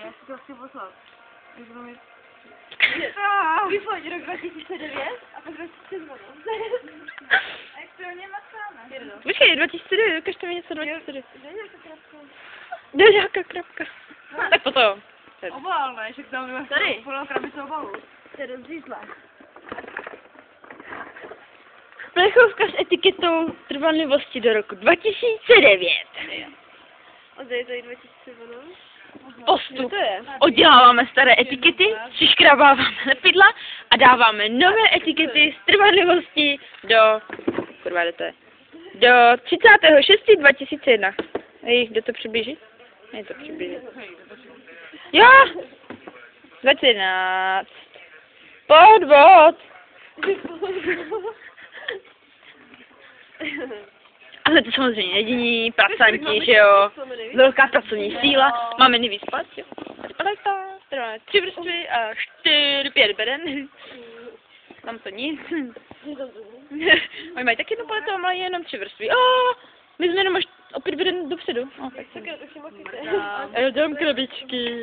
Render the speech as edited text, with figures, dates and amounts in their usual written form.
já si to chci poslat. Vyfoď rok 2009 a pak 2012. Extrémně masáme. Počkej, 2009, ukažte mi něco 2009. Kde je Nějaká krapka. Tak potom. Obal, ne? Že tam máš Tady. plnou krabici obalu. to je rozřízlé. Plechovka s etiketou trvanlivosti do roku 2009. A tady to je 2012. Postup. To je. Odděláváme staré etikety, přiškrabáváme lepidla a dáváme nové etikety z trvanlivosti do... Kurva, kde to je? Do 36.2001. Hej, jde to přiblížit? Ne, to přiblížit. Jo! 2011. Podvod! Ale to samozřejmě jediní pracanti, že jo? Velká pracovní síla. Máme nejvíc plat, jo? Paleta, která má 3 vrstvy a 5 beden. Tam to nic. Oni mají taky jednu paletu a mají jenom 3 vrstvy. My jsme jenom až o 5 beden dopředu. Tak Tak jo, to si moc a já dělám krabičky.